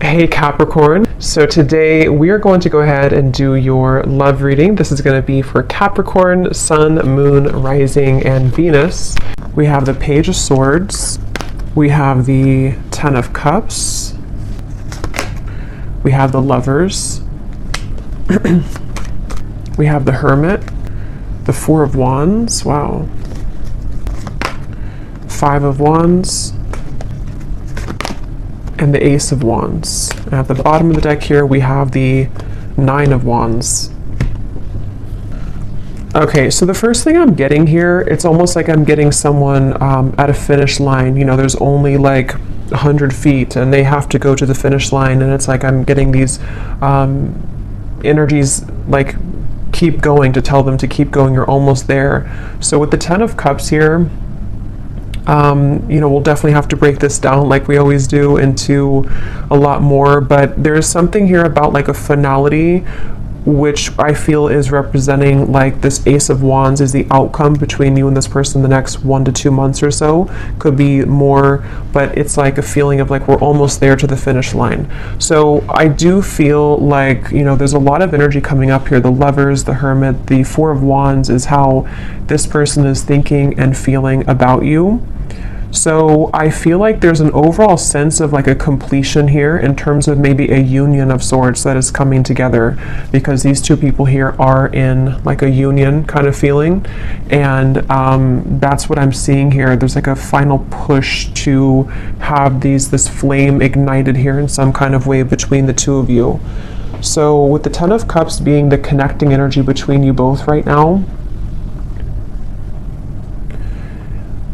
Hey Capricorn, so today we are going to go ahead and do your love reading. This is going to be for Capricorn, Sun, Moon, Rising, and Venus. We have the Page of Swords, we have the Ten of Cups, we have the Lovers, we have the Hermit, the Four of Wands, wow, Five of Wands, and the Ace of Wands. And at the bottom of the deck here, we have the Nine of Wands. Okay, so the first thing I'm getting here, it's almost like I'm getting someone at a finish line. You know, there's only like 100 feet and they have to go to the finish line, and it's like I'm getting these energies like keep going, to tell them to keep going, you're almost there. So with the Ten of Cups here, you know, we'll definitely have to break this down like we always do into a lot more, but there's something here about like a finality, which I feel is representing like this Ace of Wands is the outcome between you and this person the next 1 to 2 months or so. Could be more, but it's like a feeling of like we're almost there to the finish line. So I do feel like, you know, there's a lot of energy coming up here. The Lovers, the Hermit, the Four of Wands is how this person is thinking and feeling about you. So I feel like there's an overall sense of like a completion here in terms of maybe a union of sorts that is coming together, because these two people here are in like a union kind of feeling, and that's what I'm seeing here. There's like a final push to have this flame ignited here in some kind of way between the two of you. So with the Ten of Cups being the connecting energy between you both right now,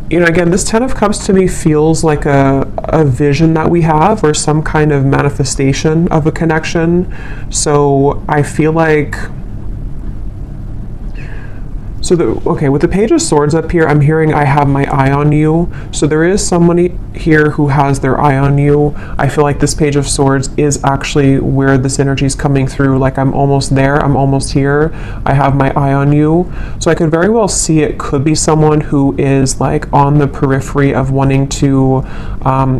you know, again, this Ten of Cups to me feels like a vision that we have, or some kind of manifestation of a connection. So I feel like, okay, with the Page of Swords up here, I'm hearing I have my eye on you. So there is somebody here who has their eye on you. I feel like this Page of Swords is actually where this energy is coming through. Like I'm almost there, I'm almost here, I have my eye on you. So I could very well see it could be someone who is like on the periphery of wanting to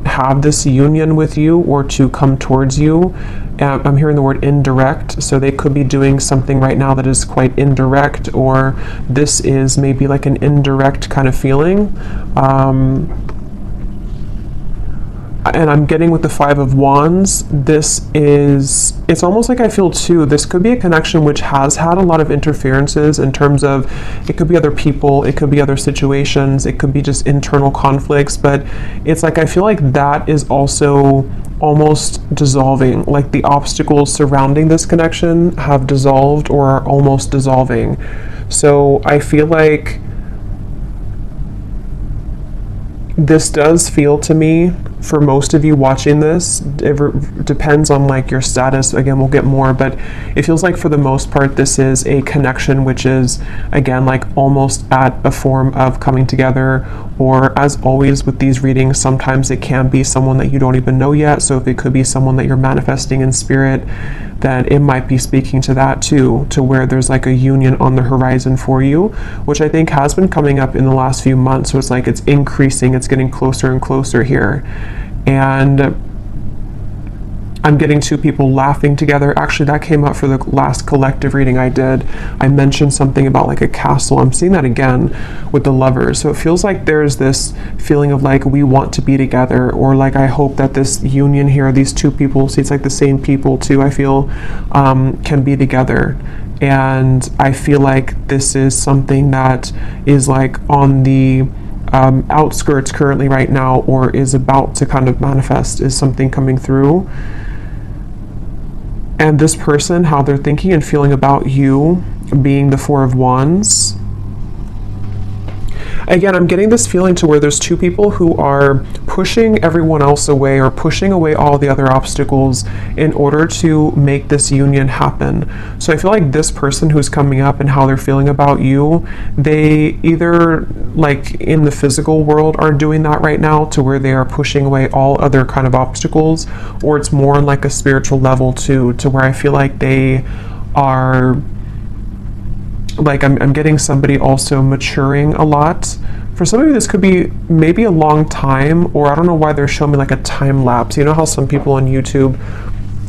have this union with you or to come towards you. I'm hearing the word indirect, so they could be doing something right now that is quite indirect, or this is maybe like an indirect kind of feeling. And I'm getting with the Five of Wands, it's almost like I feel too, this could be a connection which has had a lot of interferences in terms of, it could be other people, it could be other situations, it could be just internal conflicts, but it's like I feel like that is also almost dissolving, like the obstacles surrounding this connection have dissolved or are almost dissolving. So I feel like this does feel to me, for most of you watching this, it depends on like your status, again we'll get more, but it feels like for the most part this is a connection which is again like almost at a form of coming together, or as always with these readings, sometimes it can be someone that you don't even know yet. So if it could be someone that you're manifesting in spirit, then it might be speaking to that too, to where there's like a union on the horizon for you, which I think has been coming up in the last few months. So it's like it's increasing, it's getting closer and closer here. And I'm getting two people laughing together. Actually, that came up for the last collective reading I did. I mentioned something about like a castle. I'm seeing that again with the Lovers. So it feels like there's this feeling of like we want to be together, or like I hope that this union here, these two people, see it's like the same people too, I feel can be together. And I feel like this is something that is like on the outskirts currently right now, or is about to kind of manifest, is something coming through. And this person, how they're thinking and feeling about you, being the Four of Wands. Again, I'm getting this feeling to where there's two people who are pushing everyone else away, or pushing away all the other obstacles in order to make this union happen. So I feel like this person who's coming up and how they're feeling about you, they either like in the physical world are doing that right now, to where they are pushing away all other kind of obstacles, or it's more on like a spiritual level too, to where I feel like they are like, I'm getting somebody also maturing a lot For some of you, this could be maybe a long time, or I don't know why they're showing me like a time lapse. You know how some people on YouTube,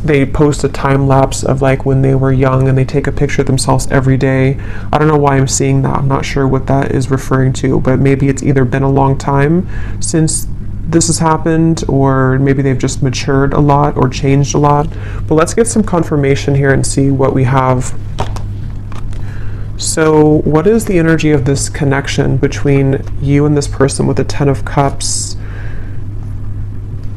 they post a time lapse of like when they were young and they take a picture of themselves every day. I don't know why I'm seeing that. I'm not sure what that is referring to, but maybe it's either been a long time since this has happened, or maybe they've just matured a lot or changed a lot. But let's get some confirmation here and see what we have. So what is the energy of this connection between you and this person with the Ten of Cups?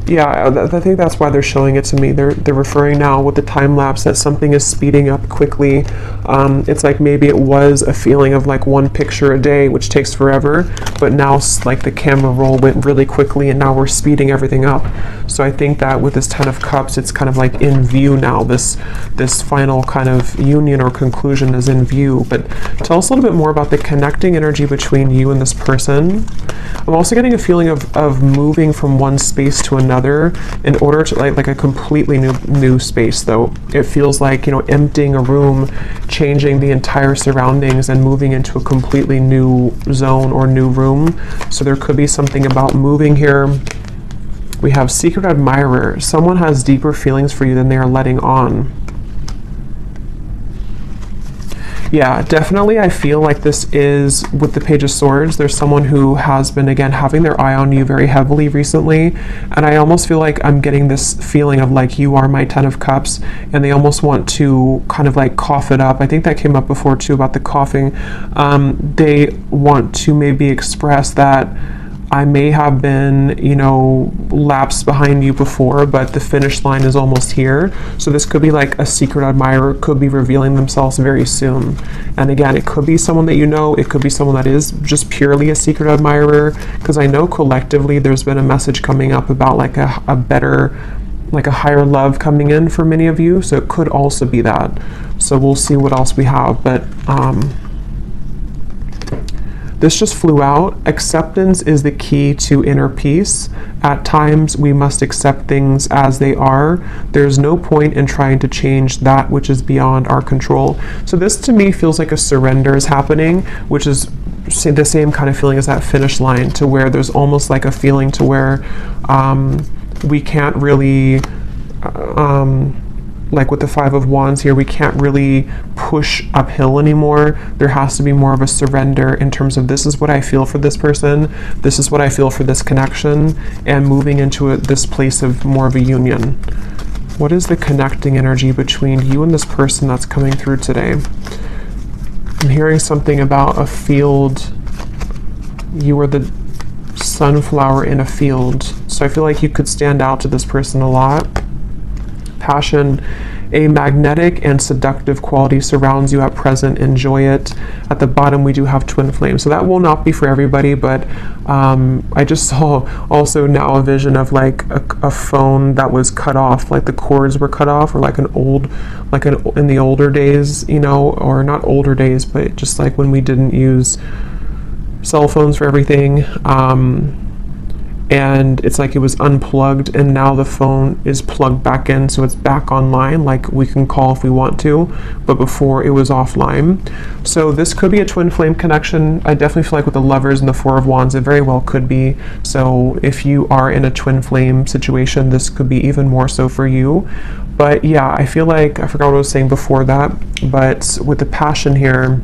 Yeah, I think that's why they're showing it to me. They're referring now with the time lapse that something is speeding up quickly. It's like maybe it was a feeling of like one picture a day, which takes forever, but now like the camera roll went really quickly and now we're speeding everything up. So I think that with this Ten of Cups, it's kind of like in view now. This final kind of union or conclusion is in view. But tell us a little bit more about the connecting energy between you and this person. I'm also getting a feeling of moving from one space to another in order to like a completely new space, though. It feels like, you know, emptying a room, changing the entire surroundings and moving into a completely new zone or new room. So there could be something about moving here. We have Secret Admirer. Someone has deeper feelings for you than they are letting on. Yeah, definitely I feel like this is, with the Page of Swords, there's someone who has been, again, having their eye on you very heavily recently, and I almost feel like I'm getting this feeling of like, you are my Ten of Cups, and they almost want to kind of like cough it up. I think that came up before too, about the coughing. They want to maybe express that I may have been, you know, lapsed behind you before, but the finish line is almost here. So this could be like a secret admirer, could be revealing themselves very soon. And again, it could be someone that you know, it could be someone that is just purely a secret admirer, because I know collectively there's been a message coming up about like a better, like a higher love coming in for many of you. So it could also be that. So we'll see what else we have. But this just flew out. Acceptance is the key to inner peace. At times, we must accept things as they are. There's no point in trying to change that which is beyond our control. So this to me feels like a surrender is happening, which is the same kind of feeling as that finish line, to where there's almost like a feeling to where we can't really like with the Five of Wands here, we can't really push uphill anymore. There has to be more of a surrender in terms of, this is what I feel for this person, this is what I feel for this connection, and moving into this place of more of a union. What is the connecting energy between you and this person that's coming through today? I'm hearing something about a field. You are the sunflower in a field. So I feel like you could stand out to this person a lot. Passion, a magnetic and seductive quality surrounds you at present. Enjoy it. At the bottom, we do have twin flame. So that will not be for everybody, but I just saw also now a vision of like a phone that was cut off, like the cords were cut off, or like in the older days, you know, or not older days, but just like when we didn't use cell phones for everything. And it's like it was unplugged and now the phone is plugged back in, so it's back online, like we can call if we want to, but before it was offline. So this could be a twin flame connection. I definitely feel like with the Lovers and the Four of Wands, it very well could be. So if you are in a twin flame situation, this could be even more so for you. But yeah, I feel like, I forgot what I was saying before that, but with the passion here,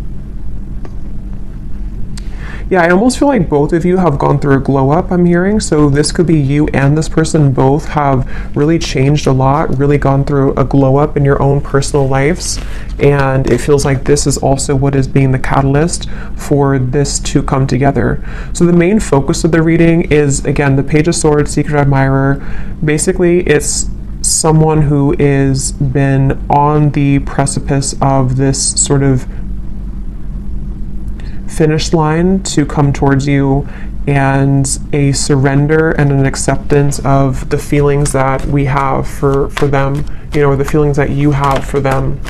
yeah, I almost feel like both of you have gone through a glow up, I'm hearing. So this could be you and this person both have really changed a lot, really gone through a glow up in your own personal lives. And it feels like this is also what is being the catalyst for this to come together. So the main focus of the reading is, again, the Page of Swords, Secret Admirer. Basically, it's someone who is been on the precipice of this sort of finish line to come towards you, and a surrender and an acceptance of the feelings that we have for them, you know, or the feelings that you have for them.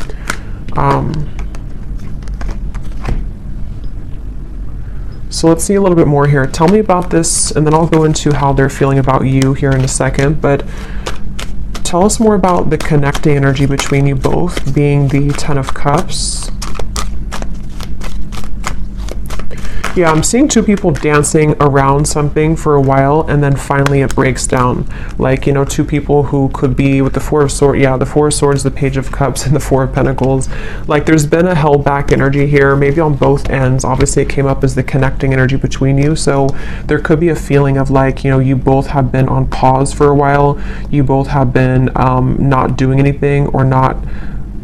So let's see a little bit more here. Tell me about this, and then I'll go into how they're feeling about you here in a second, but tell us more about the connecting energy between you both, being the Ten of Cups. Yeah, I'm seeing two people dancing around something for a while, and then finally it breaks down. Like, you know, two people who could be with the Four of Swords, yeah, the Four of Swords, the Page of Cups, and the Four of Pentacles. Like, there's been a held back energy here, maybe on both ends. Obviously, it came up as the connecting energy between you, so there could be a feeling of like, you know, you both have been on pause for a while. You both have been not doing anything, or not.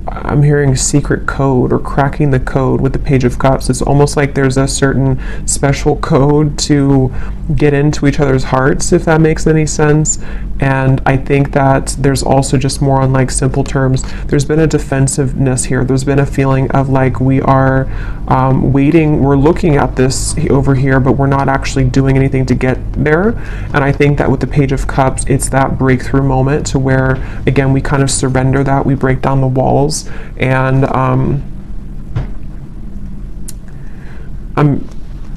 I'm hearing secret code or cracking the code with the Page of Cups. It's almost like there's a certain special code to get into each other's hearts, if that makes any sense. And I think that there's also just more on like simple terms. There's been a defensiveness here. There's been a feeling of like we are waiting. We're looking at this over here, but we're not actually doing anything to get there. And I think that with the Page of Cups, it's that breakthrough moment to where, again, we kind of surrender that. We break down the walls. And I'm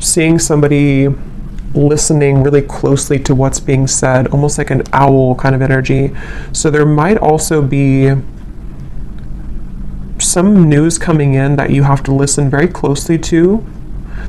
seeing somebody listening really closely to what's being said, almost like an owl kind of energy. So there might also be some news coming in that you have to listen very closely to.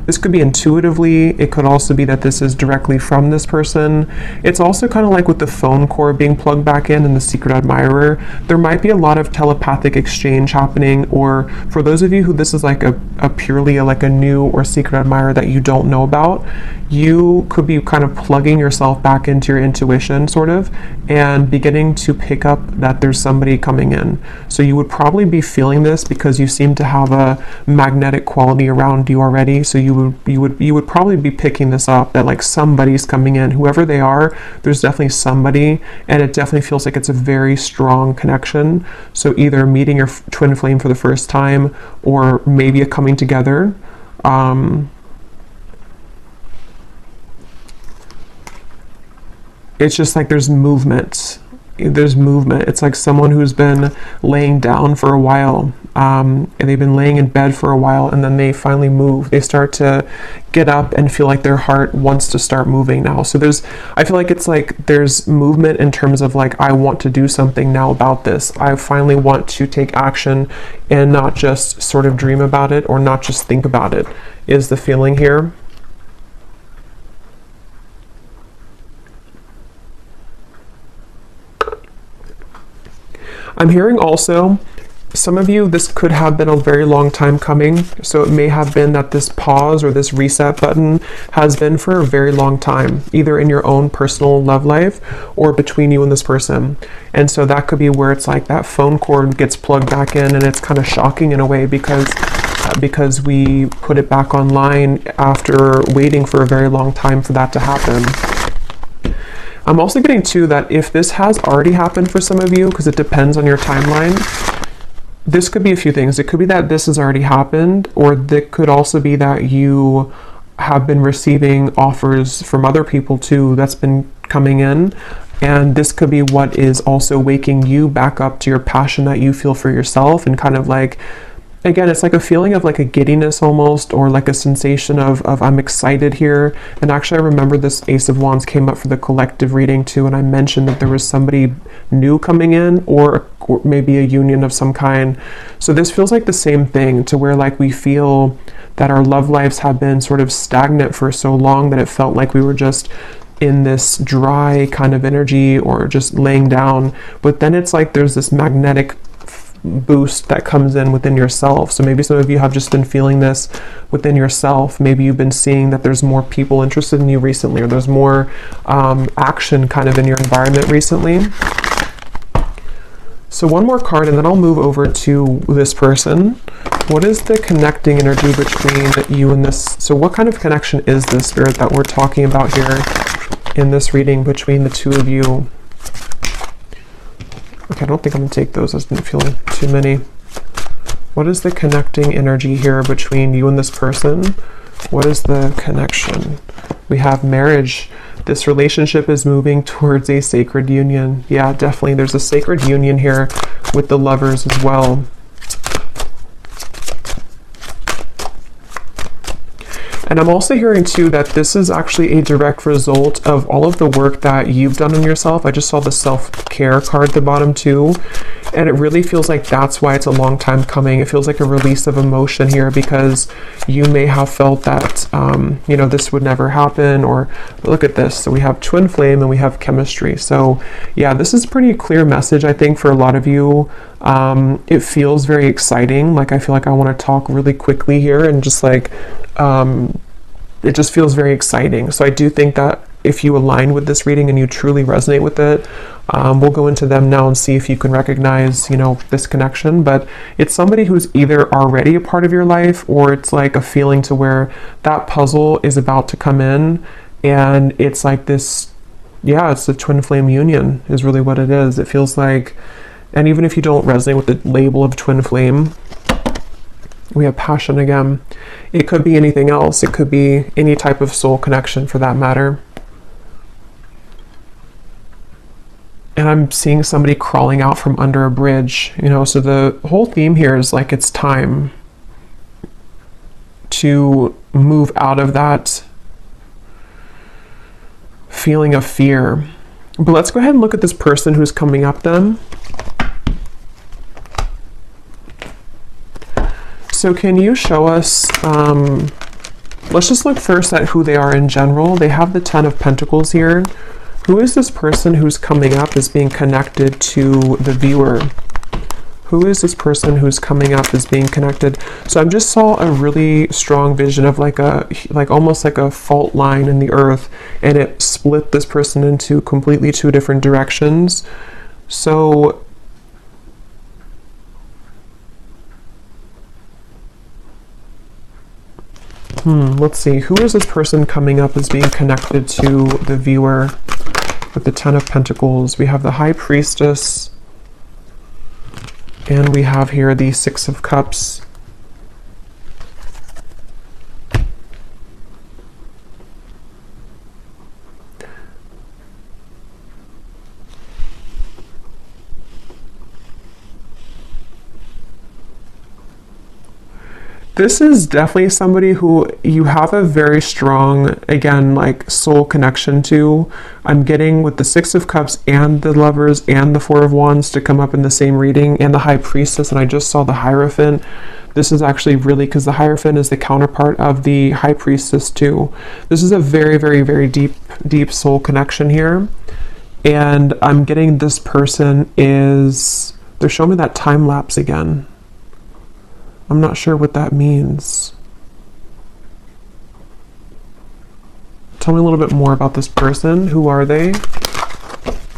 This could be intuitively. It could also be that this is directly from this person. It's also kind of like with the phone cord being plugged back in and the secret admirer. There might be a lot of telepathic exchange happening, or for those of you who this is like a purely like a new or secret admirer that you don't know about, you could be kind of plugging yourself back into your intuition sort of, and beginning to pick up that there's somebody coming in. So you would probably be feeling this because you seem to have a magnetic quality around you already. So you would probably be picking this up, that like somebody's coming in, whoever they are. There's definitely somebody, and it definitely feels like it's a very strong connection. So either meeting your twin flame for the first time, or maybe a coming together. It's just like there's movement. It's like someone who's been laying down for a while, and they've been laying in bed for a while, and then they finally move. They start to get up and feel like their heart wants to start moving now. So I feel like it's like there's movement in terms of like, I want to do something now about this. I finally want to take action and not just sort of dream about it, or not just think about it, is the feeling here. I'm hearing also, some of you, this could have been a very long time coming. So it may have been that this pause or this reset button has been for a very long time, either in your own personal love life or between you and this person. And so that could be where it's like that phone cord gets plugged back in, and it's kind of shocking in a way because we put it back online after waiting for a very long time for that to happen. I'm also getting too that if this has already happened for some of you, because it depends on your timeline, this could be a few things. It could be that this has already happened, or it could also be that you have been receiving offers from other people too that's been coming in. And this could be what is also waking you back up to your passion that you feel for yourself, and kind of like, again, it's like a feeling of like a giddiness almost, or like a sensation of I'm excited here. And actually, I remember this Ace of Wands came up for the collective reading too, and I mentioned that there was somebody new coming in, or maybe a union of some kind. So this feels like the same thing, to where like we feel that our love lives have been sort of stagnant for so long that it felt like we were just in this dry kind of energy, or just laying down. But then it's like there's this magnetic boost that comes in within yourself. So maybe some of you have just been feeling this within yourself. Maybe you've been seeing that there's more people interested in you recently, or there's more action kind of in your environment recently. So one more card, and then I'll move over to this person. What is the connecting energy between you and this? So what kind of connection is this, Spirit, that we're talking about here in this reading between the two of you? Okay, I don't think I'm going to take those. I didn't feel too many. What is the connecting energy here between you and this person? What is the connection? We have marriage. This relationship is moving towards a sacred union. Yeah, definitely. There's a sacred union here with the Lovers as well. And I'm also hearing too that this is actually a direct result of all of the work that you've done on yourself. I just saw the self-care card at the bottom too. And it really feels like that's why it's a long time coming. It feels like a release of emotion here, because you may have felt that, you know, this would never happen, or look at this. So we have twin flame and we have chemistry. So yeah, this is pretty clear message, I think, for a lot of you. It feels very exciting. Like, I feel like I want to talk really quickly here, and just like, it just feels very exciting. So I do think that if you align with this reading and you truly resonate with it, we'll go into them now and see if you can recognize, you know, this connection. But it's somebody who's either already a part of your life, or it's like a feeling to where that puzzle is about to come in, and it's like this, yeah, it's a twin flame union is really what it is. It feels like, and even if you don't resonate with the label of twin flame, we have passion again. It could be anything else. It could be any type of soul connection for that matter. And I'm seeing somebody crawling out from under a bridge, you know, so the whole theme here is like, it's time to move out of that feeling of fear. But let's go ahead and look at this person who's coming up then. So can you show us, let's just look first at who they are in general. They have the 10 of Pentacles here. Who is this person who's coming up as being connected to the viewer? Who is this person who's coming up as being connected? So I just saw a really strong vision of like almost like a fault line in the earth, and it split this person into completely two different directions. So let's see, who is this person coming up as being connected to the viewer with the 10 of Pentacles? We have the High Priestess, and we have here the 6 of Cups. This is definitely somebody who you have a very strong, again, like soul connection to. I'm getting with the 6 of Cups and the Lovers and the 4 of Wands to come up in the same reading, and the High Priestess, and I just saw the Hierophant. This is actually really, because the Hierophant is the counterpart of the High Priestess too. This is a very, very, very deep soul connection here. And I'm getting this person is, they're showing me that time lapse again. I'm not sure what that means. Tell me a little bit more about this person. Who are they?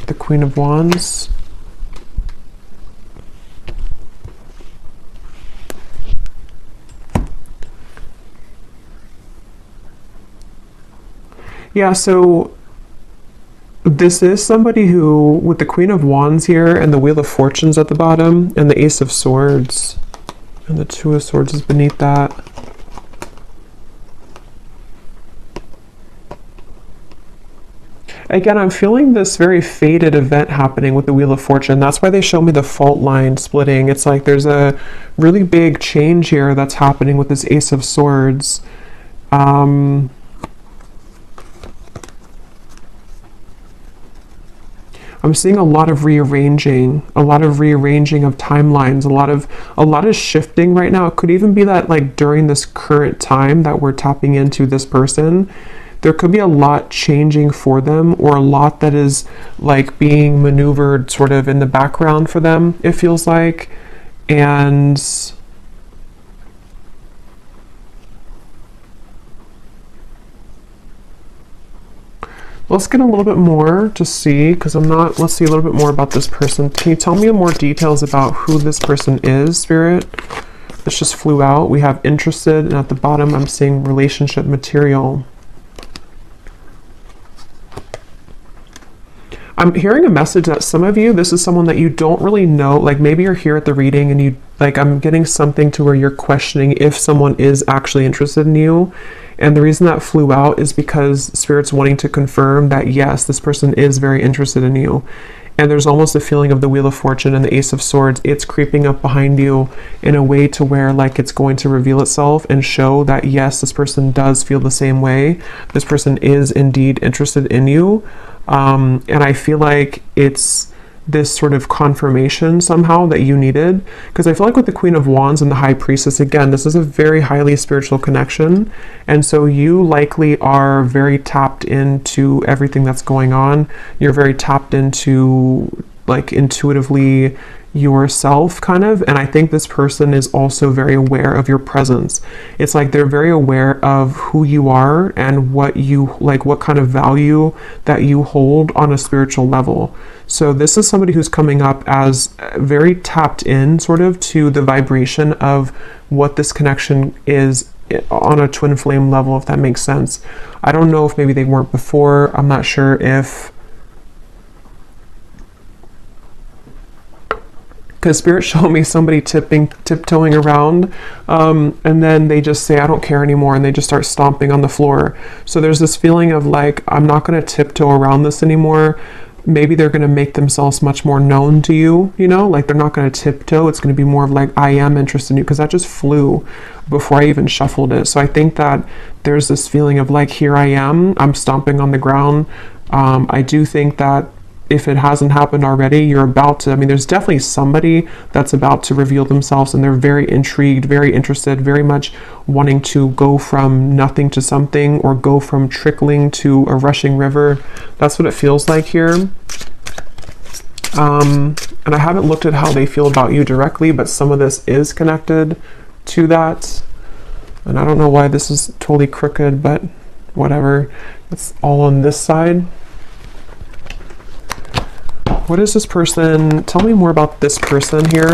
The Queen of Wands. Yeah, so this is somebody who, with the Queen of Wands here and the Wheel of Fortunes at the bottom and the Ace of Swords, and the 2 of Swords is beneath that. Again, I'm feeling this very fated event happening with the Wheel of Fortune. That's why they show me the fault line splitting. It's like there's a really big change here that's happening with this Ace of Swords. I'm seeing a lot of rearranging of timelines, a lot of shifting right now. It could even be that like during this current time that we're tapping into this person, there could be a lot changing for them, or a lot that is like being maneuvered sort of in the background for them, it feels like. And let's get a little bit more to see, because let's see a little bit more about this person. Can you tell me more details about who this person is, Spirit? This just flew out. We have interested, and at the bottom I'm seeing relationship material. I'm hearing a message that some of you, this is someone that you don't really know, like maybe you're here at the reading and you, like, I'm getting something to where you're questioning if someone is actually interested in you. And the reason that flew out is because Spirit's wanting to confirm that yes, this person is very interested in you. And there's almost a feeling of the Wheel of Fortune and the Ace of Swords. It's creeping up behind you in a way to where like it's going to reveal itself and show that yes, this person does feel the same way. This person is indeed interested in you. And I feel like it's this sort of confirmation somehow that you needed. Because I feel like with the Queen of Wands and the High Priestess, again, this is a very highly spiritual connection. And so you likely are very tapped into everything that's going on. You're very tapped into, like, intuitively yourself, kind of. And I think this person is also very aware of your presence. It's like they're very aware of who you are and what you like, what kind of value that you hold on a spiritual level. So this is somebody who's coming up as very tapped in sort of to the vibration of what this connection is on a twin flame level, if that makes sense. I don't know if maybe they weren't before. I'm not sure if, because Spirit showed me somebody tiptoeing around, and then they just say, I don't care anymore, and they just start stomping on the floor. So there's this feeling of like, I'm not going to tiptoe around this anymore. Maybe they're going to make themselves much more known to you, you know, like they're not going to tiptoe. It's going to be more of like, I am interested in you, because that just flew before I even shuffled it. So I think that there's this feeling of like, here I am, I'm stomping on the ground. I do think that if it hasn't happened already, you're about to, I mean, there's definitely somebody that's about to reveal themselves, and they're very intrigued, very interested, very much wanting to go from nothing to something, or go from trickling to a rushing river. That's what it feels like here. And I haven't looked at how they feel about you directly, but some of this is connected to that. And I don't know why this is totally crooked, but whatever. It's all on this side. What is this person? Tell me more about this person here.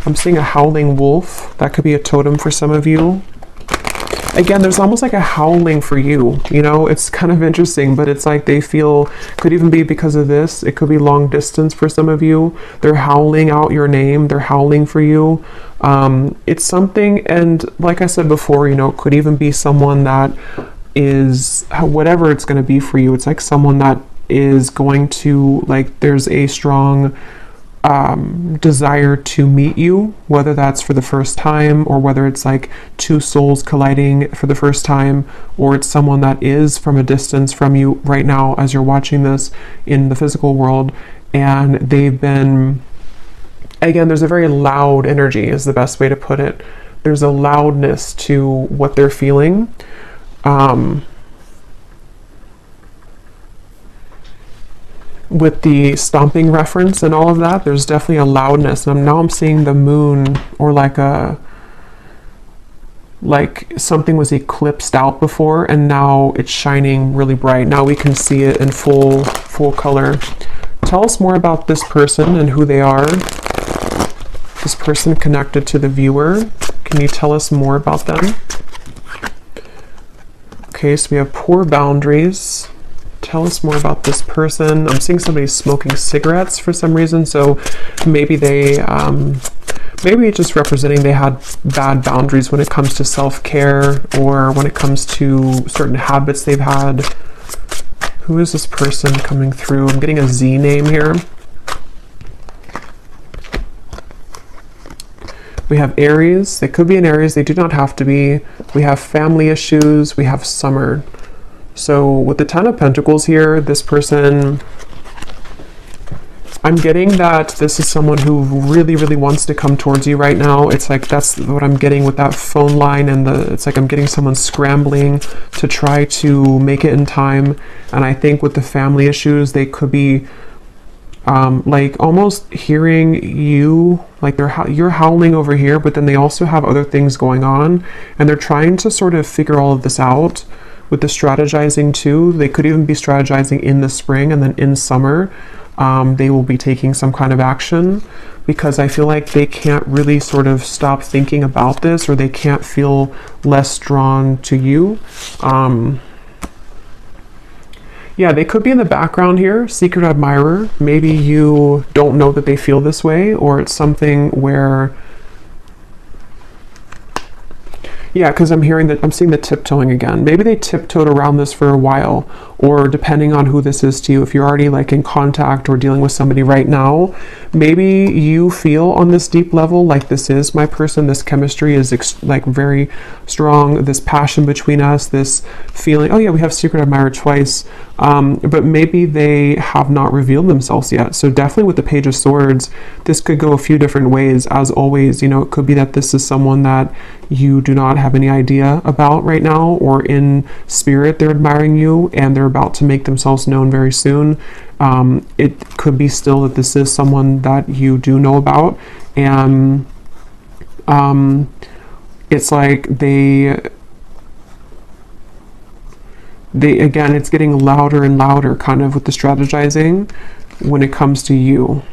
I'm seeing a howling wolf. That could be a totem for some of you. Again, there's almost like a howling for you. You know, it's kind of interesting, but it's like they feel, could even be because of this. It could be long distance for some of you. They're howling out your name. They're howling for you. It's something, and like I said before, you know, it could even be someone that is, whatever it's going to be for you. It's like someone that is going to, like, there's a strong desire to meet you, whether that's for the first time, or whether it's like two souls colliding for the first time, or it's someone that is from a distance from you right now as you're watching this in the physical world, and they've been, again, there's a very loud energy is the best way to put it. There's a loudness to what they're feeling. With the stomping reference and all of that, there's definitely a loudness. And now I'm seeing the moon, or like something was eclipsed out before, and now it's shining really bright. Now we can see it in full color. Tell us more about this person and who they are. This person connected to the viewer. Can you tell us more about them? Okay, so we have poor boundaries. Tell us more about this person. I'm seeing somebody smoking cigarettes for some reason, so maybe they, maybe just representing they had bad boundaries when it comes to self-care, or when it comes to certain habits they've had. Who is this person coming through? I'm getting a Z name here. We have Aries. They could be an Aries. They do not have to be. We have family issues. We have summer. So with the Ten of Pentacles here, this person, I'm getting that this is someone who really, really wants to come towards you right now. It's like, that's what I'm getting with that phone line, and it's like I'm getting someone scrambling to try to make it in time. And I think with the family issues, they could be like almost hearing you, like you're howling over here, but then they also have other things going on, and they're trying to sort of figure all of this out. With the strategizing too, they could even be strategizing in the spring, and then in summer, they will be taking some kind of action, because I feel like they can't really sort of stop thinking about this, or they can't feel less drawn to you. Yeah, they could be in the background here, secret admirer. Maybe you don't know that they feel this way, or it's something where, yeah, because I'm hearing that, I'm seeing the tiptoeing again. Maybe they tiptoed around this for a while, or depending on who this is to you, if you're already like in contact or dealing with somebody right now, maybe you feel on this deep level like this is my person, this chemistry is like very strong, this passion between us, this feeling. Oh yeah, we have secret admirer twice. but maybe they have not revealed themselves yet. So definitely with the Page of Swords, this could go a few different ways. As always, you know, it could be that this is someone that you do not have any idea about right now, or in spirit they're admiring you and they're about to make themselves known very soon. It could be still that this is someone that you do know about, and it's like they again, it's getting louder and louder kind of with the strategizing when it comes to you.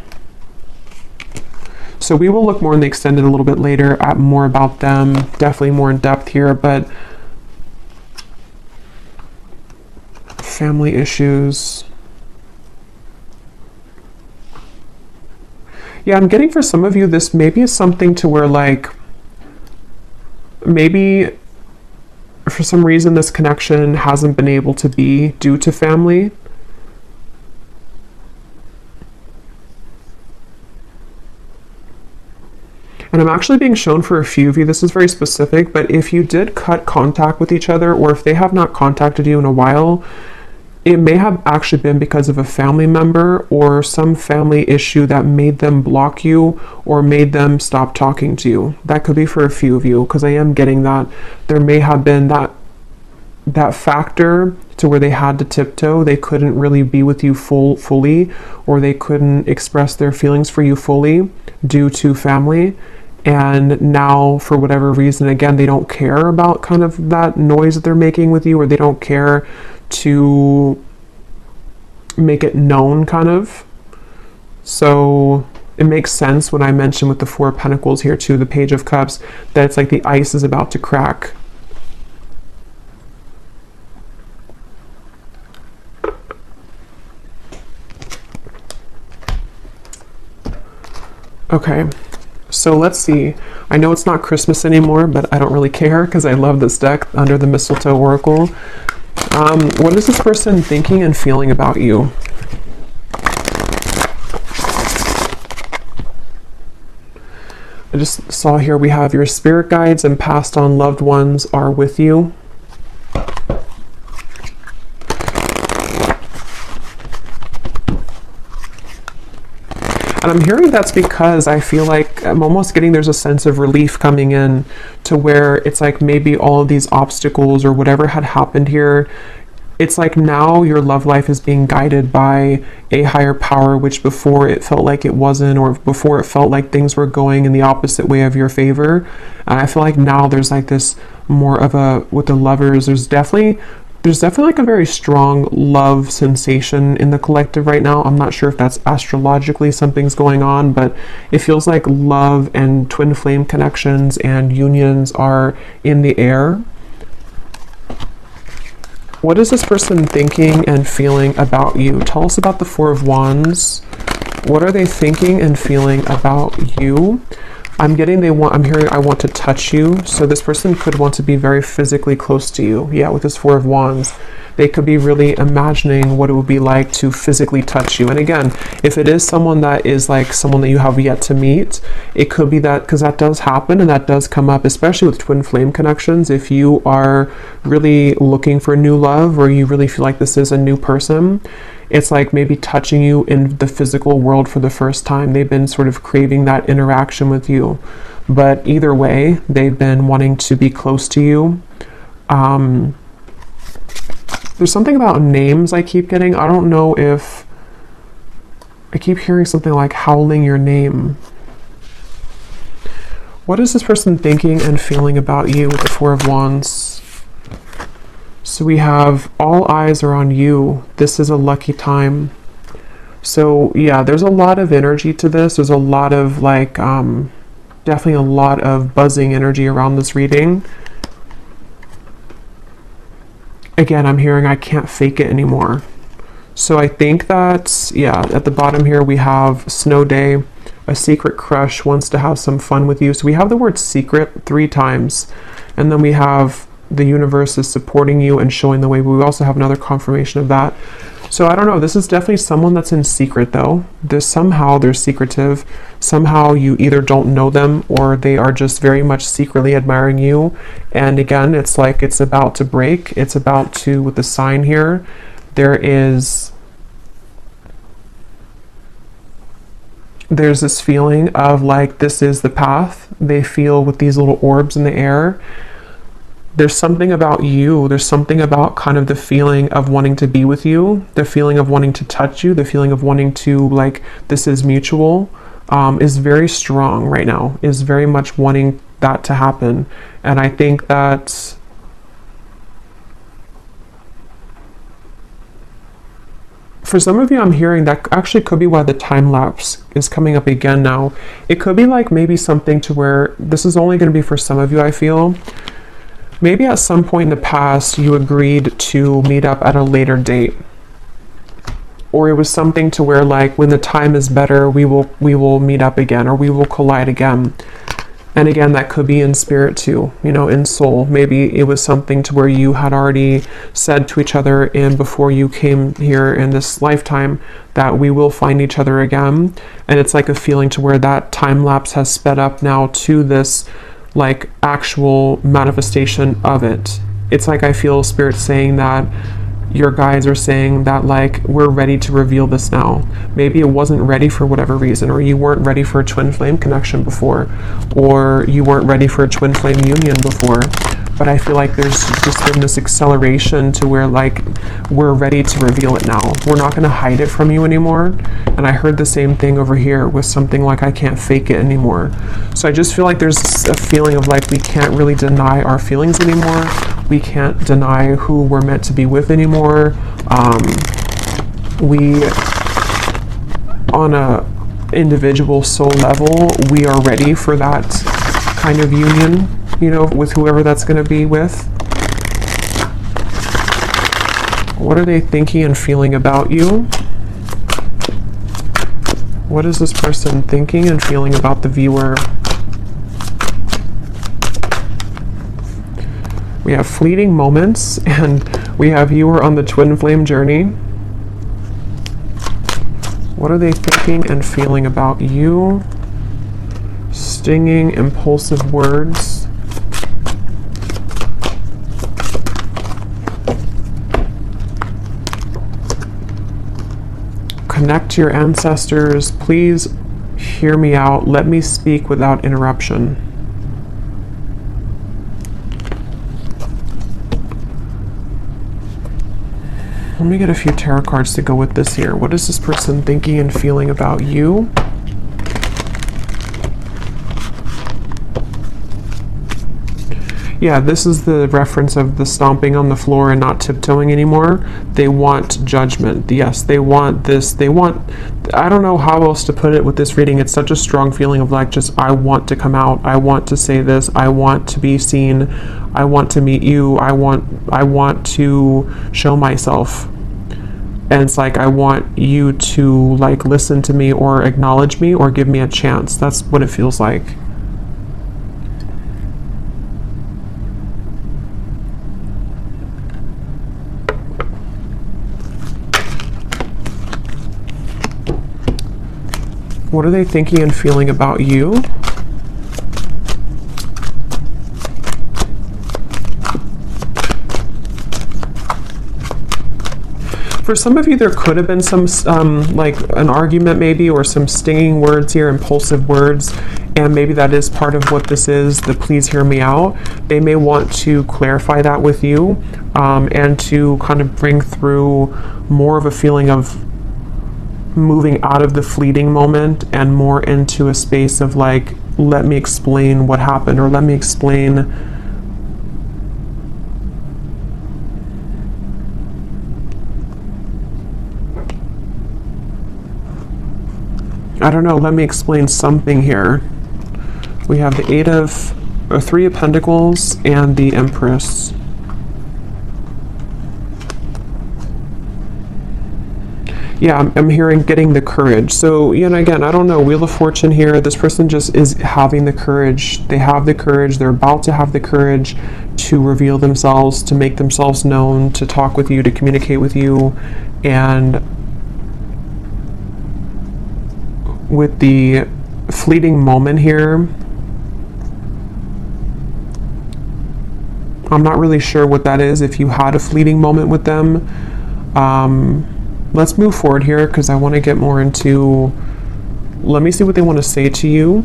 So we will look more in the extended a little bit later at more about them, definitely more in depth here, but family issues. Yeah, I'm getting for some of you, this maybe is something to where like, maybe for some reason this connection hasn't been able to be due to family. And I'm actually being shown for a few of you, this is very specific, but if you did cut contact with each other, or if they have not contacted you in a while, it may have actually been because of a family member or some family issue that made them block you or made them stop talking to you. That could be for a few of you, because I am getting that there may have been that factor to where they had to tiptoe. They couldn't really be with you fully, or they couldn't express their feelings for you fully due to family. And now, for whatever reason, again, they don't care about kind of that noise that they're making with you, or they don't care to make it known kind of. So it makes sense when I mention with the Four of Pentacles here too, the Page of Cups, that it's like the ice is about to crack. Okay, so let's see. I know it's not Christmas anymore, but I don't really care because I love this deck, Under the Mistletoe Oracle. What is this person thinking and feeling about you? I just saw here we have your spirit guides and passed on loved ones are with you. And I'm hearing that's because I feel like I'm almost getting there's a sense of relief coming in to where it's like maybe all of these obstacles or whatever had happened here, it's like now your love life is being guided by a higher power, which before it felt like it wasn't, or before it felt like things were going in the opposite way of your favor. And I feel like now there's like this more of a, with the lovers, there's definitely like a very strong love sensation in the collective right now. I'm not sure if that's astrologically something's going on, but it feels like love and twin flame connections and unions are in the air. What is this person thinking and feeling about you? Tell us about the Four of Wands. What are they thinking and feeling about you? I'm hearing I want to touch you. So this person could want to be very physically close to you. Yeah, with this Four of Wands. They could be really imagining what it would be like to physically touch you. And again, if it is someone that is like someone that you have yet to meet, it could be that, because that does happen and that does come up, especially with twin flame connections. If you are really looking for new love, or you really feel like this is a new person, it's like maybe touching you in the physical world for the first time. They've been sort of craving that interaction with you. But either way, they've been wanting to be close to you. There's something about names I keep getting. I don't know if I keep hearing something like howling your name. What is this person thinking and feeling about you with the Four of Wands? So we have all eyes are on you. This is a lucky time. So yeah, there's a lot of energy to this. There's a lot of like, definitely a lot of buzzing energy around this reading. Again, I'm hearing I can't fake it anymore. So I think that, yeah, at the bottom here we have snow day, a secret crush wants to have some fun with you. So we have the word secret 3 times. And then we have the universe is supporting you and showing the way. We also have another confirmation of that. So I don't know, this is definitely someone that's in secret though. Somehow they're secretive. Somehow you either don't know them or they are just very much secretly admiring you. And again, it's like it's about to break. It's about to, with the sign here, there's this feeling of like this is the path they feel with these little orbs in the air. There's something about you, there's something about kind of the feeling of wanting to be with you, the feeling of wanting to touch you, the feeling of wanting to, like, this is mutual, is very strong right now, is very much wanting that to happen. And I think that for some of you, I'm hearing that actually could be why the time lapse is coming up again now. It could be like maybe something to where this is only going to be for some of you, I feel. Maybe at some point in the past, you agreed to meet up at a later date. Or it was something to where, like, when the time is better, we will meet up again, or we will collide again. And again, that could be in spirit too, you know, in soul. Maybe it was something to where you had already said to each other and before you came here in this lifetime that we will find each other again. And it's like a feeling to where that time lapse has sped up now to this like actual manifestation of it. It's like I feel spirit saying that your guides are saying that like we're ready to reveal this now. Maybe it wasn't ready for whatever reason, or you weren't ready for a twin flame connection before, or you weren't ready for a twin flame union before. But I feel like there's just been this acceleration to where like we're ready to reveal it now. We're not going to hide it from you anymore. And I heard the same thing over here with something like I can't fake it anymore. So I just feel like there's a feeling of like we can't really deny our feelings anymore. We can't deny who we're meant to be with anymore. We, on a individual soul level, we are ready for that kind of union, you know, with whoever that's going to be with. What are they thinking and feeling about you? What is this person thinking and feeling about the viewer? We have fleeting moments, and we have viewer on the twin flame journey. What are they thinking and feeling about you? Stinging, impulsive words. Connect to your ancestors. Please hear me out. Let me speak without interruption. Let me get a few tarot cards to go with this here. What is this person thinking and feeling about you? Yeah, this is the reference of the stomping on the floor and not tiptoeing anymore. They want judgment. Yes, they want this. They want, I don't know how else to put it with this reading. It's such a strong feeling of like, just, I want to come out. I want to say this. I want to be seen. I want to meet you. I want to show myself. And it's like, I want you to like listen to me or acknowledge me or give me a chance. That's what it feels like. What are they thinking and feeling about you? For some of you, there could have been some, like an argument maybe, or some stinging words here, impulsive words, and maybe that is part of what this is, the please hear me out. They may want to clarify that with you, and to kind of bring through more of a feeling of moving out of the fleeting moment and more into a space of like, let me explain what happened, or let me explain I don't know, let me explain something here. We have the Three of Pentacles and the Empress. Yeah, I'm hearing getting the courage. So, you know, again, I don't know, Wheel of Fortune here. This person just is having the courage. They have the courage. They're about to have the courage to reveal themselves, to make themselves known, to talk with you, to communicate with you. And with the fleeting moment here, I'm not really sure what that is, if you had a fleeting moment with them. Let's move forward here because I want to get more into, let me see what they want to say to you.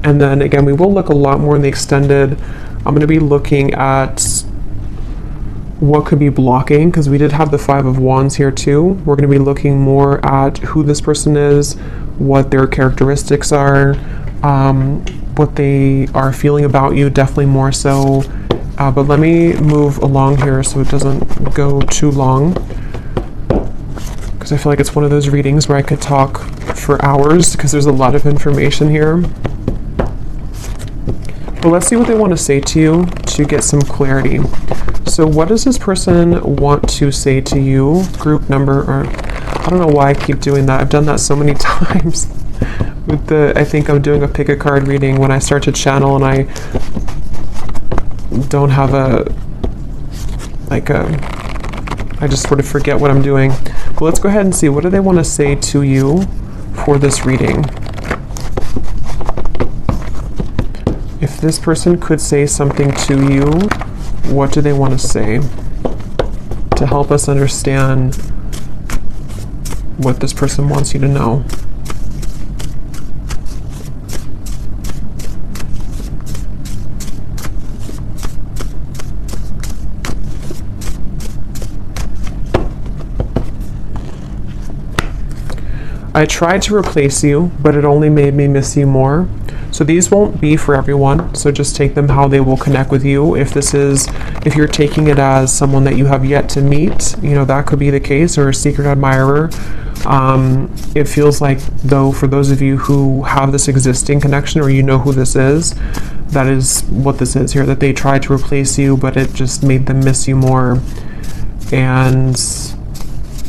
And then again, we will look a lot more in the extended. I'm going to be looking at what could be blocking, because we did have the Five of Wands here too. We're going to be looking more at who this person is, what their characteristics are, what they are feeling about you, definitely more so. But let me move along here so it doesn't go too long, because I feel like it's one of those readings where I could talk for hours because there's a lot of information here. But let's see what they want to say to you to get some clarity. So what does this person want to say to you? Group number, or I don't know why I keep doing that. I've done that so many times. With I think I'm doing a pick a card reading when I start to channel and I don't have I just sort of forget what I'm doing. But let's go ahead and see, what do they want to say to you for this reading? If this person could say something to you, what do they want to say to help us understand what this person wants you to know? I tried to replace you, but it only made me miss you more. So these won't be for everyone, so just take them how they will connect with you. If you're taking it as someone that you have yet to meet, you know, that could be the case, or a secret admirer. It feels like, though, for those of you who have this existing connection, or you know who this is, that is what this is here, that they tried to replace you, but it just made them miss you more. And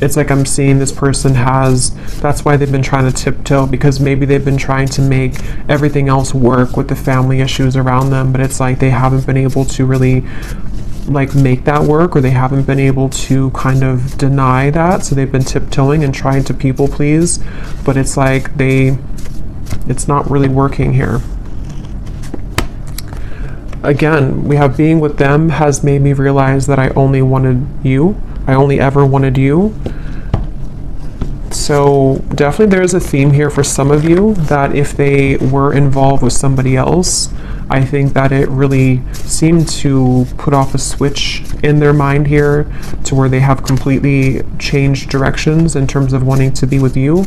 it's like I'm seeing this person that's why they've been trying to tiptoe, because maybe they've been trying to make everything else work with the family issues around them, but it's like they haven't been able to really make that work, or they haven't been able to kind of deny that, so they've been tiptoeing and trying to people please, but it's like it's not really working here. Again, we have being with them has made me realize that I only ever wanted you. So definitely there is a theme here for some of you that if they were involved with somebody else, I think that it really seemed to put off a switch in their mind here to where they have completely changed directions in terms of wanting to be with you.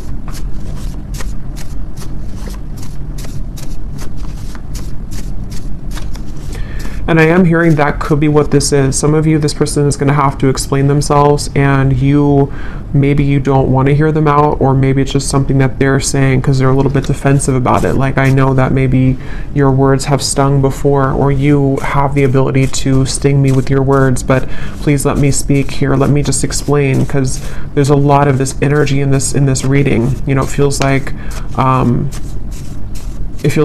And I am hearing that could be what this is. Some of you, this person is going to have to explain themselves, and maybe you don't want to hear them out, or maybe it's just something that they're saying because they're a little bit defensive about it. Like, I know that maybe your words have stung before, or you have the ability to sting me with your words, but please let me speak here. Let me just explain, because there's a lot of this energy in this reading. You know, it feels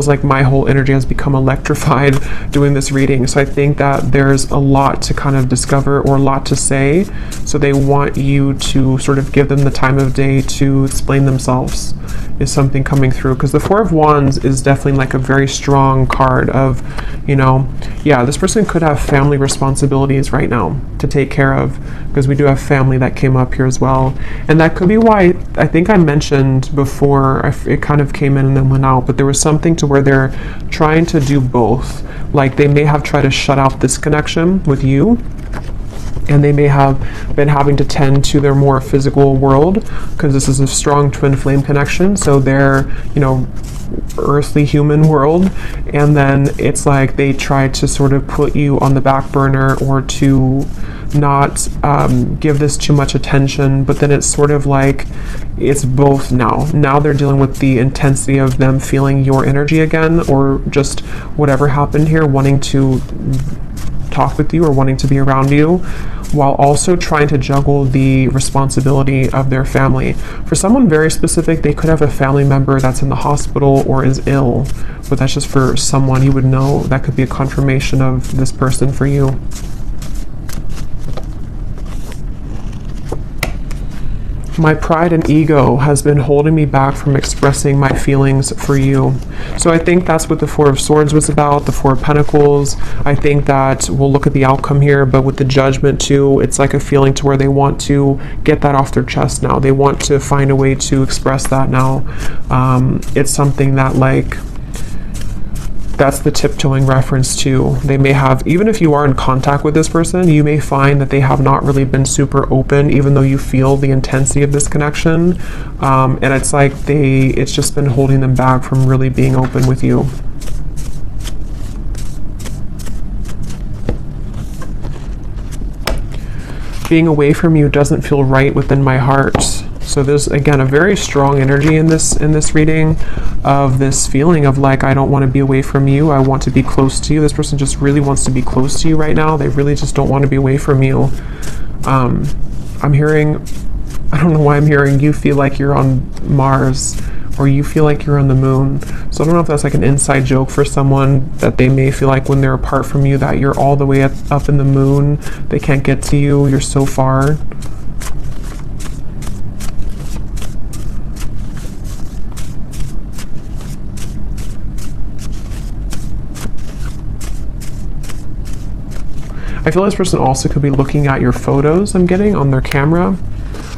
like my whole energy has become electrified doing this reading. So I think that there's a lot to kind of discover, or a lot to say. So they want you to sort of give them the time of day to explain themselves, is something coming through. Because the Four of Wands is definitely like a very strong card of, you know, yeah, this person could have family responsibilities right now to take care of, because we do have family that came up here as well. And that could be why I think I mentioned before, it kind of came in and then went out, but there was something to where they're trying to do both. Like, they may have tried to shut out this connection with you, and they may have been having to tend to their more physical world, because this is a strong twin flame connection, so their, you know, earthly human world, and then it's like they try to sort of put you on the back burner, or to not give this too much attention. But then it's sort of like it's both now they're dealing with the intensity of them feeling your energy again, or just whatever happened here, wanting to talk with you or wanting to be around you, while also trying to juggle the responsibility of their family. For someone very specific, they could have a family member that's in the hospital or is ill, but that's just for someone you would know. That could be a confirmation of this person for you. My pride and ego has been holding me back from expressing my feelings for you. So I think that's what the Four of Swords was about, the Four of Pentacles. I think that we'll look at the outcome here, but with the Judgment too, it's like a feeling to where they want to get that off their chest now. They want to find a way to express that now. It's something that, like, that's the tiptoeing reference to. They may have, even if you are in contact with this person, you may find that they have not really been super open, even though you feel the intensity of this connection. And it's like it's just been holding them back from really being open with you. Being away from you doesn't feel right within my heart. So there's, again, a very strong energy in this reading of this feeling of like, I don't want to be away from you. I want to be close to you. This person just really wants to be close to you right now. They really just don't want to be away from you. I'm hearing, I don't know why I'm hearing you feel like you're on Mars, or you feel like you're on the moon. So I don't know if that's like an inside joke for someone, that they may feel like when they're apart from you that you're all the way up in the moon. They can't get to you. You're so far. I feel this person also could be looking at your photos I'm getting on their camera.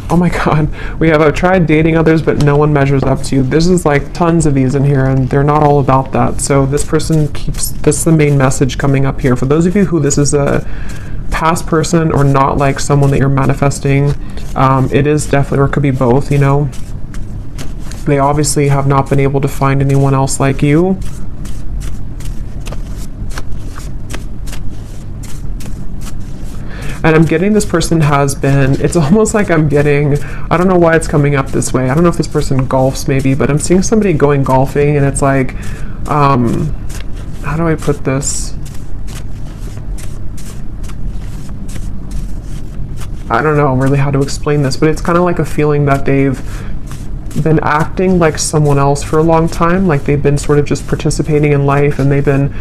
Oh my god, I've tried dating others, but no one measures up to you. There's just like tons of these in here, and they're not all about that. So this person this is the main message coming up here. For those of you who this is a past person or not like someone that you're manifesting, it is definitely, or it could be both, you know. They obviously have not been able to find anyone else like you. And I'm getting this person has been, it's almost like I'm getting, I don't know why it's coming up this way. I don't know if this person golfs maybe, but I'm seeing somebody going golfing, and it's like, how do I put this? I don't know really how to explain this, but it's kind of like a feeling that they've been acting like someone else for a long time. Like they've been sort of just participating in life, and they've been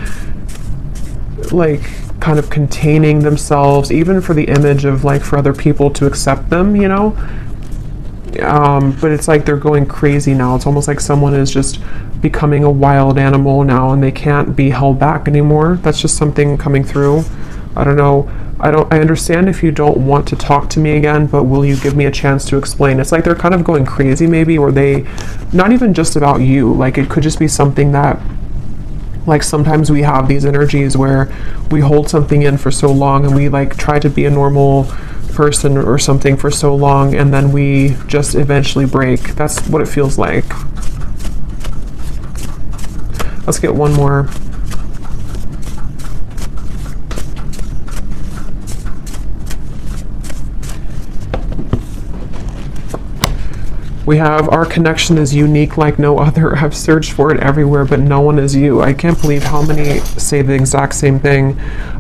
like kind of containing themselves, even for the image of like for other people to accept them, you know. But it's like they're going crazy now. It's almost like someone is just becoming a wild animal now, and they can't be held back anymore. That's just something coming through. I don't know. I understand if you don't want to talk to me again, but will you give me a chance to explain? It's like they're kind of going crazy maybe, or they, not even just about you, like it could just be something that, like sometimes we have these energies where we hold something in for so long, and we like try to be a normal person or something for so long, and then we just eventually break. That's what it feels like. Let's get one more. We have, our connection is unique like no other. I've searched for it everywhere, but no one is you. I can't believe how many say the exact same thing.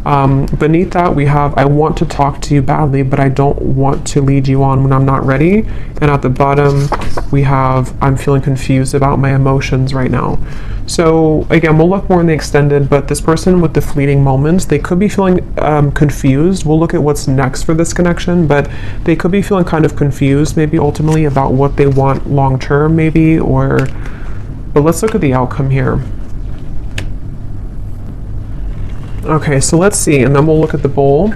Beneath that, we have, I want to talk to you badly, but I don't want to lead you on when I'm not ready. And at the bottom, we have, I'm feeling confused about my emotions right now. So again, we'll look more in the extended, but this person with the fleeting moments, they could be feeling confused. We'll look at what's next for this connection, but they could be feeling kind of confused, maybe ultimately about what they want long term, maybe, or, but let's look at the outcome here. Okay, so let's see, and then we'll look at the bowl.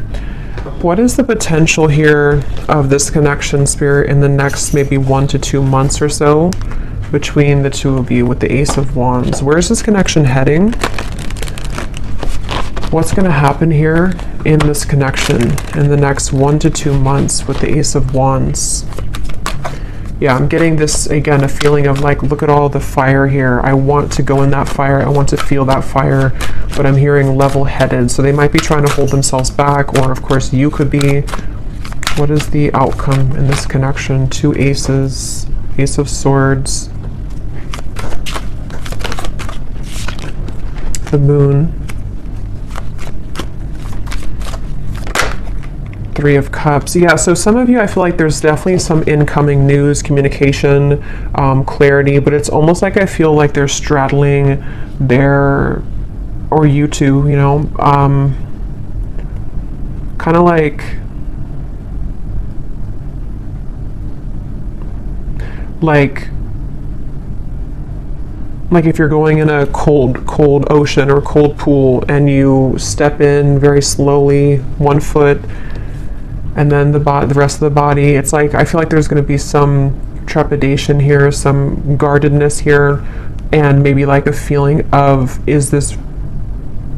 What is the potential here of this connection, Spirit, in the next maybe 1 to 2 months or so between the two of you with the Ace of Wands? Where is this connection heading? What's going to happen here in this connection in the next 1 to 2 months with the Ace of Wands? Yeah, I'm getting this, again, a feeling of like, look at all the fire here. I want to go in that fire. I want to feel that fire, but I'm hearing level-headed. So they might be trying to hold themselves back, or of course you could be. What is the outcome in this connection? 2 aces, Ace of Swords, the Moon, 3 of Cups. Yeah, so some of you, I feel like there's definitely some incoming news, communication, clarity, but it's almost like I feel like they're straddling their, or you two, you know, kind of like, like if you're going in a cold ocean or cold pool and you step in very slowly, 1 foot, and then the rest of the body, it's like, I feel like there's going to be some trepidation here, some guardedness here, and maybe like a feeling of, is this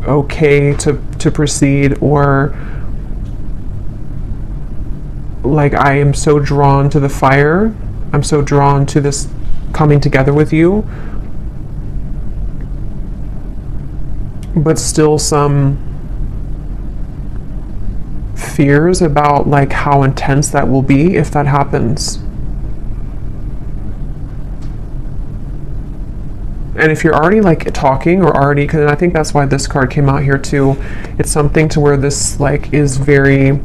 okay to proceed, or like, I am so drawn to the fire, I'm so drawn to this coming together with you, but still some fears about like how intense that will be if that happens. And if you're already like talking or already, because I think that's why this card came out here too, it's something to where this like is very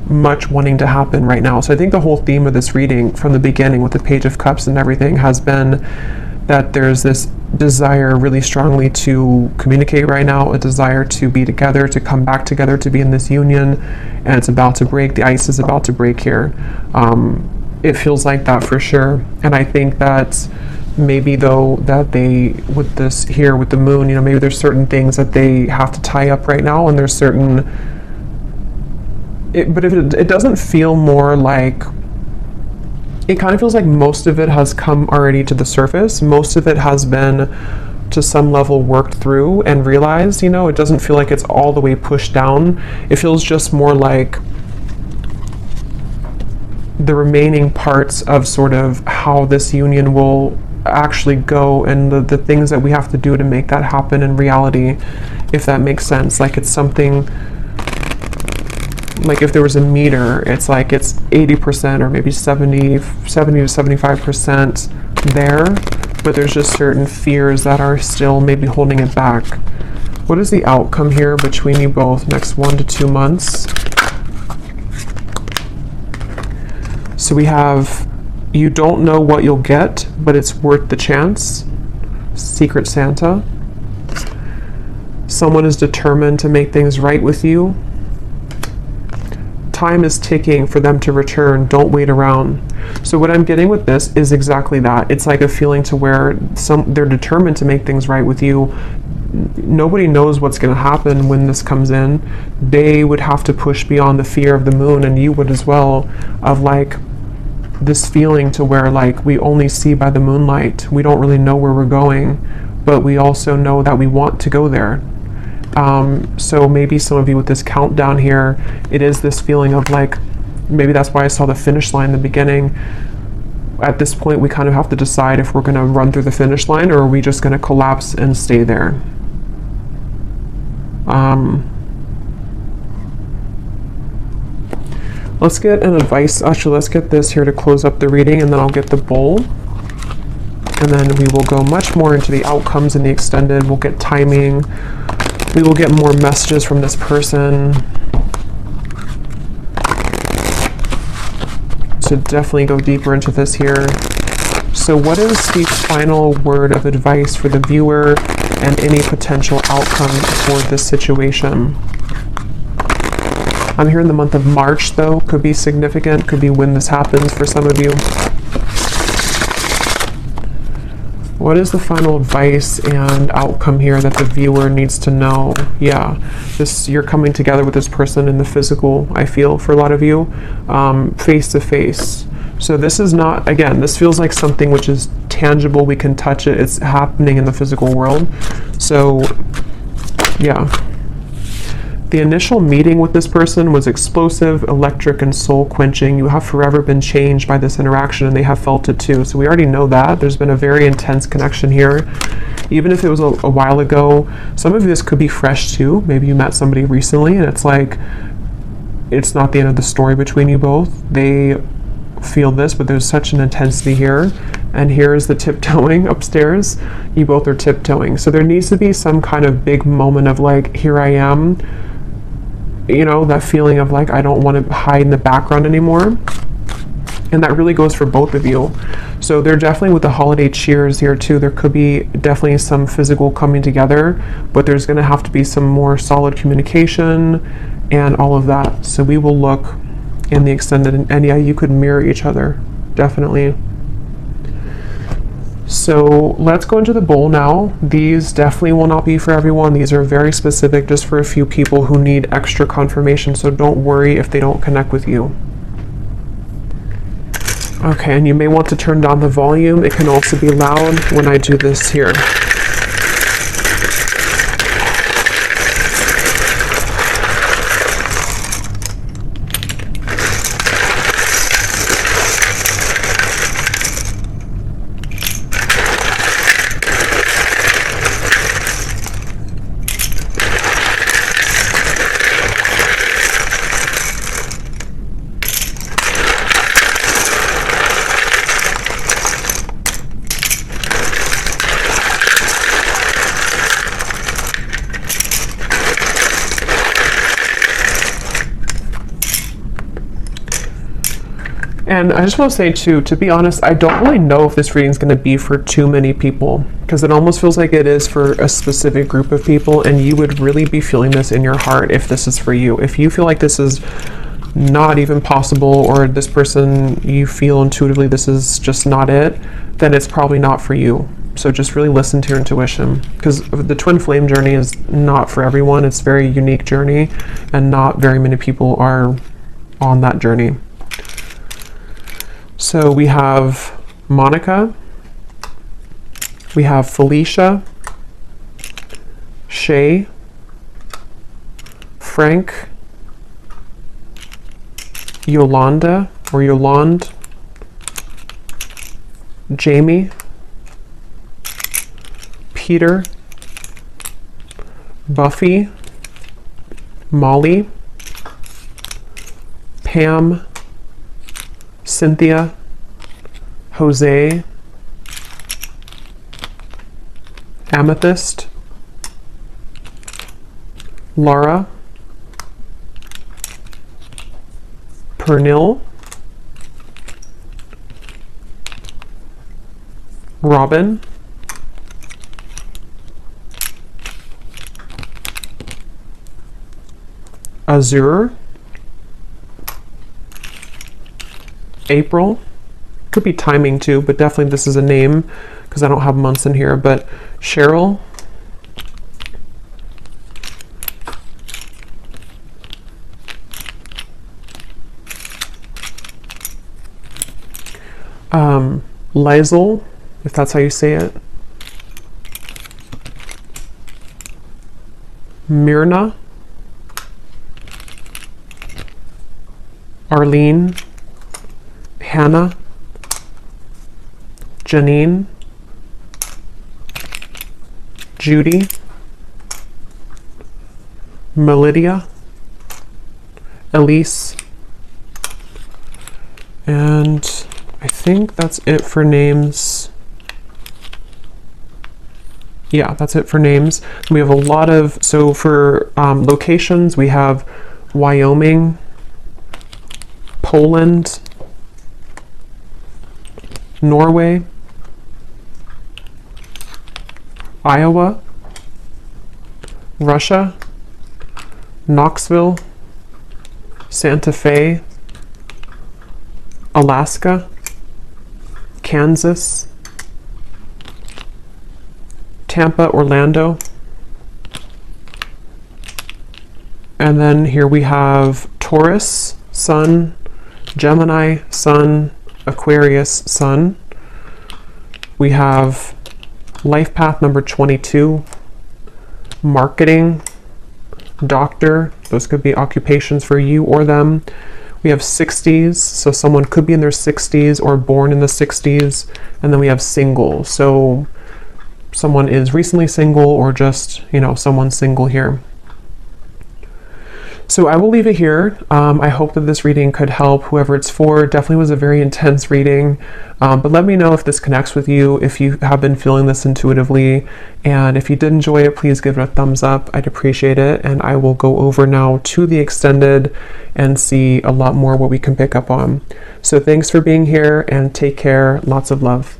much wanting to happen right now. So I think the whole theme of this reading from the beginning with the Page of Cups and everything has been that there's this desire really strongly to communicate right now, a desire to be together, to come back together, to be in this union, and it's about to break. The ice is about to break here. It feels like that for sure. And I think that maybe though that they, with this here with the moon, you know, maybe there's certain things that they have to tie up right now, and there's certain, but if it doesn't feel more like, it kind of feels like most of it has come already to the surface. Most of it has been to some level worked through and realized, you know, it doesn't feel like it's all the way pushed down. It feels just more like the remaining parts of sort of how this union will actually go, and the things that we have to do to make that happen in reality, if that makes sense. Like it's something, like if there was a meter, it's like it's 80% or maybe 70 to 75% there, but there's just certain fears that are still maybe holding it back. What is the outcome here between you both next 1 to 2 months? So we have, you don't know what you'll get, but it's worth the chance. Secret Santa. Someone is determined to make things right with you. Time is ticking for them to return. Don't wait around. So what I'm getting with this is exactly that. It's like a feeling to where they're determined to make things right with you. Nobody knows what's going to happen when this comes in. They would have to push beyond the fear of the moon, and you would as well, of like this feeling to where like we only see by the moonlight. We don't really know where we're going, but we also know that we want to go there. So maybe some of you with this countdown here, it is this feeling of like, maybe that's why I saw the finish line in the beginning. At this point, we kind of have to decide if we're going to run through the finish line, or are we just going to collapse and stay there. Let's get an advice. Actually, let's get this here to close up the reading, and then I'll get the bowl. And then we will go much more into the outcomes in the extended. We'll get timing. We will get more messages from this person. So definitely go deeper into this here. So what is the final word of advice for the viewer and any potential outcome for this situation? I'm here in the month of March, though. Could be significant, could be when this happens for some of you. What is the final advice and outcome here that the viewer needs to know? Yeah, you're coming together with this person in the physical, I feel, for a lot of you, face to face. So this is not, again, this feels like something which is tangible, we can touch it, it's happening in the physical world. So, yeah. The initial meeting with this person was explosive, electric, and soul-quenching. You have forever been changed by this interaction, and they have felt it too. So we already know that. There's been a very intense connection here. Even if it was a while ago, some of this could be fresh too. Maybe you met somebody recently, and it's like, it's not the end of the story between you both. They feel this, but there's such an intensity here. And here's the tiptoeing upstairs. You both are tiptoeing. So there needs to be some kind of big moment of like, here I am. You know, that feeling of like, I don't want to hide in the background anymore. And that really goes for both of you. So they're definitely with the holiday cheers here too. There could be definitely some physical coming together, but there's going to have to be some more solid communication and all of that. So we will look in the extended, and yeah, you could mirror each other, definitely. So let's go into the bowl now. These definitely will not be for everyone. These are very specific just for a few people who need extra confirmation, so don't worry if they don't connect with you. Okay, and you may want to turn down the volume. It can also be loud when I do this here. And I just want to say too, to be honest, I don't really know if this reading is going to be for too many people, because it almost feels like it is for a specific group of people, and you would really be feeling this in your heart if this is for you. If you feel like this is not even possible, or this person, you feel intuitively this is just not it, then it's probably not for you. So just really listen to your intuition, because the twin flame journey is not for everyone. It's a very unique journey, and not very many people are on that journey. So we have Monica, we have Felicia, Shay, Frank, Yolanda or Yolande, Jamie, Peter, Buffy, Molly, Pam, Cynthia, Jose, Amethyst, Laura, Pernil, Robin, Azure, April, could be timing too, but definitely this is a name because I don't have months in here, but Cheryl, Lizel, if that's how you say it, Myrna, Arlene, Hannah, Janine, Judy, Melidia, Elise, and I think that's it for names. Yeah, that's it for names. We have a lot of, so for locations, we have Wyoming, Poland, Norway, Iowa, Russia, Knoxville, Santa Fe, Alaska, Kansas, Tampa, Orlando, and then here we have Taurus, Sun, Gemini, Sun, Aquarius, Sun. We have life path number 22, marketing, doctor, those could be occupations for you or them. We have 60s, so someone could be in their 60s or born in the 60s, and then we have single, so someone is recently single or just, you know, someone's single here. So I will leave it here. I hope that this reading could help whoever it's for. It definitely was a very intense reading, but let me know if this connects with you, if you have been feeling this intuitively, and if you did enjoy it, please give it a thumbs up. I'd appreciate it, and I will go over now to the extended and see a lot more what we can pick up on. So thanks for being here, and take care. Lots of love.